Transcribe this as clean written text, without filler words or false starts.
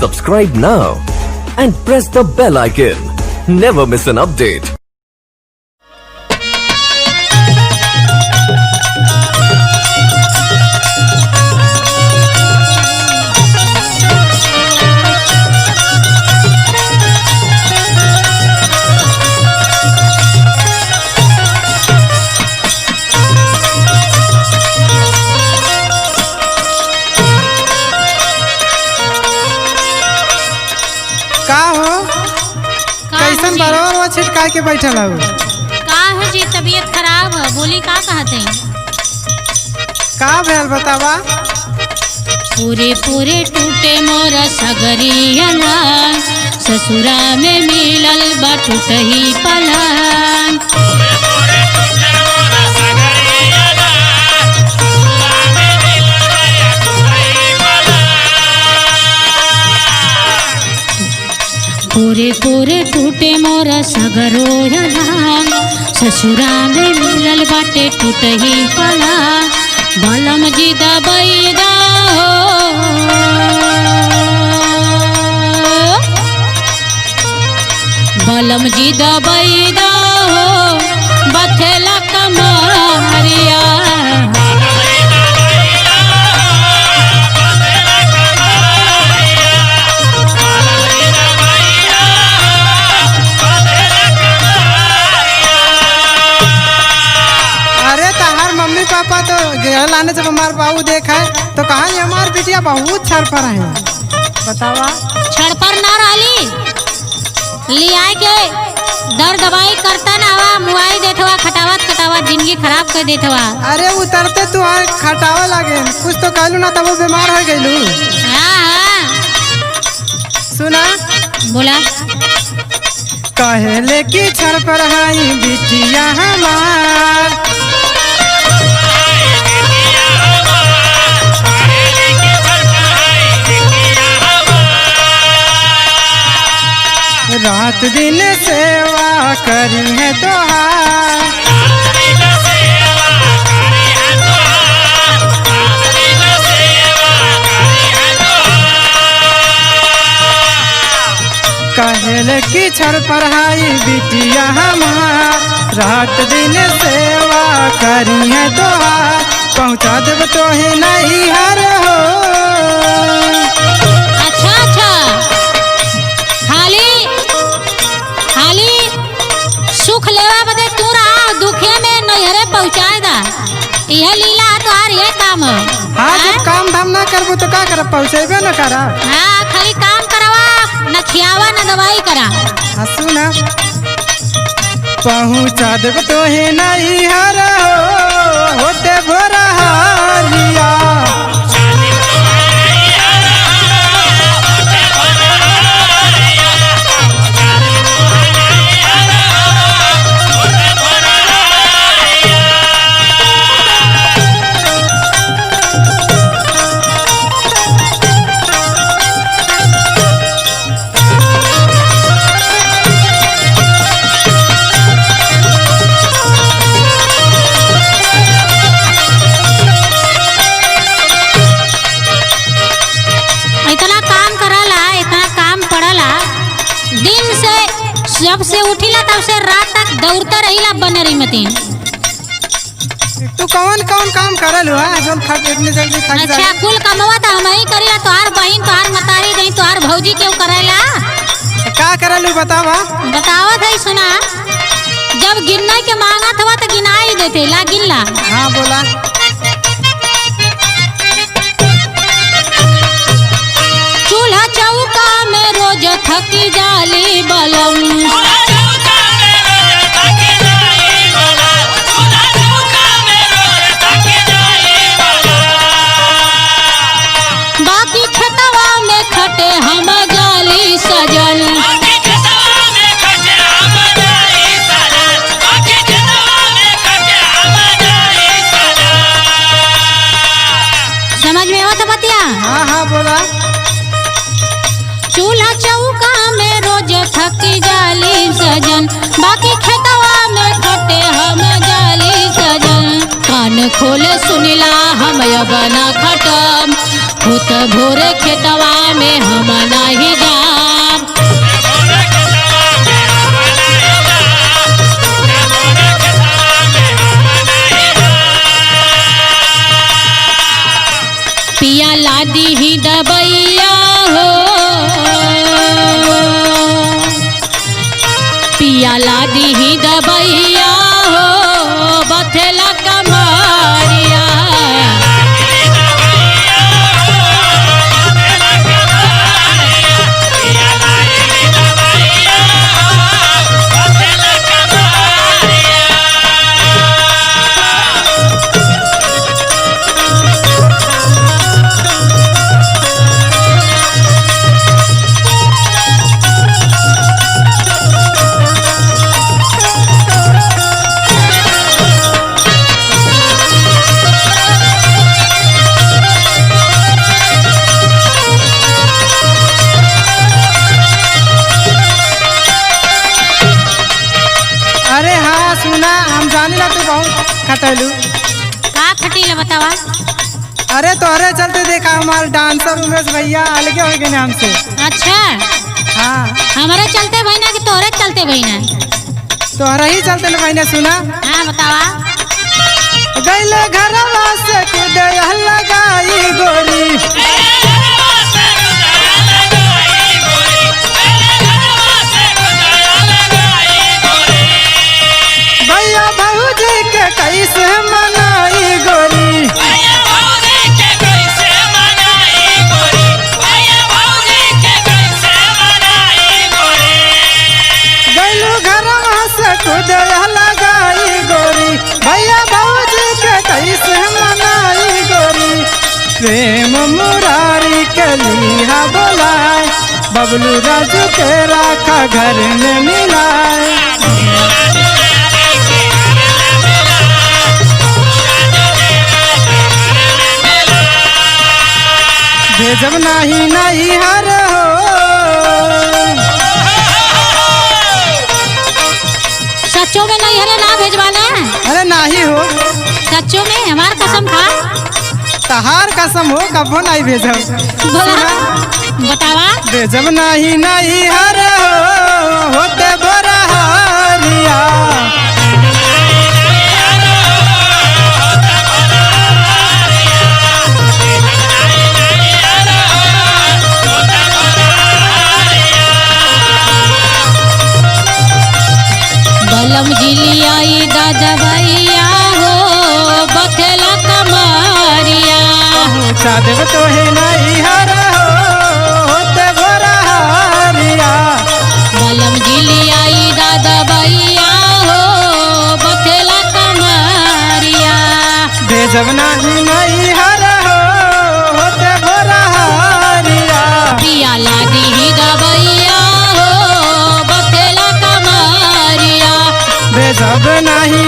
Subscribe now and press the bell icon. Never miss an update. का हो कैसन बरोबर छिटका के बैठल हो? का है जी तबीयत खराब है, बोली का कहते हैं? का भेल बतावा? पूरे पूरे टूटे मोर सगरियला, ससुरा में मिलल बा टूटही पलंग। पूरे पूरे टूटे मोर सगरोयला, ससुरा में मिलल बाटे टूटही पलंग। बलम जी दबैदा हो, बलम जी दबैदा हो, बथेला कमरिया। पापा तो गया लाने जब हमारे बाबू देखा है तो कहा हमार बिटिया बहुत छड़ पर है। बतावा छड़ पर ना रही लिया के दर दवाई करता ना हवा मुआई देथवा, खटावत खटावत जिंदगी खराब कर देथवा। अरे उतरते तू खटावा लगे कुछ तो कहलू ना तब वो बीमार हो गईलू। हाँ सुना बोला कहले की छड़ पर है बिटिया हमार, रात दिन सेवा करी है तोहार। कहल की छड़ पढ़ाई बिटिया हमार, रात दिन सेवा करी है तोहार। पहुँचा देव तो है नहीं हर हो। अच्छा अच्छा सुख लेवा बदे तू रहा, दुखे में नैहरे पहुँचाए दा। यह लीला तोहार ये काम है। हाँ जब काम धाम ना करबो तो का करब, पहुँचेबे न करा। हाँ खाली काम करवा, न खियावा न दवाई करा। हाँ सुना पहुँचा देव तो है नहीं हर हो, होते भोरा हारिया। जब से उठिला तब से रात तक दौड़ता रहिला बनरी मतीन। तू कौन कौन काम करल हुआ जब थक इतने जल्दी थक जा? अच्छा कुल कमवा त हम ही करिला, तोहार बहिन तोहार मतारी नहीं तोहार भौजी क्यों करेला? का करल बतावा? बतावत है सुना, जब गिनने के मांगत हुआ तो गिनाई देते ला गिनला। हाँ बोला चूल्हा चौका में रोज थकी जाली बलम, बाकी खेतवा में खटे हम जाली सजन। समझ में आवत बतिया? हाँ हाँ बोला चूल्हा चौका में रोज थकी जाली सजन, बाकी खेतवा में खटे हम जाली सजन। कान खोले सुनिला हम बना खटम, खुद भोरे खेतवा में हम नहीं खटलू? का खटीला बतावा। अरे तोहरे चलते देखा हमारे डांसर उमेश भैया अलगे हो गए हमसे। अच्छा हाँ हमारे चलते बहिना कि तोहरे चलते बहिना? तोहरा ही चलते न बहने। सुना हाँ बतावा। गैले घरवा से कूदे लगाई गोरी, भैया भौजी के कैसे मनाई गोरी, गैलू घरवा से कूदे लगाई गोरी, भैया भौजी के कैसे मनाई गोरी। प्रेम मुरारी के लिहा बोलाए, बबलू राजू के राखा घर में मिलाए। भेजब नहीं नहीं हर हो, सच्चों में नहीं हरे ना भेजवाना? अरे नहीं हो, सच्चों में हमार कसम खा। तहार कसम हो कबो नहीं भेजब। बोला बतावा। भेजब नहीं नहीं हर हो, होते बोरा हरिया। बलम जिली आई दादा भैया हो बथेला कमरिया। पहुँचा देव तो है नहीं हर हो, होते बोरा हरिया। बलम जिली आई दादा भैया हो बथेला कमरिया। भेजब नहीं नहीं हर हो, होते बोरा हरिया। पिया लादी ही दबैया हो बथेला कमरिया। भेजब नहीं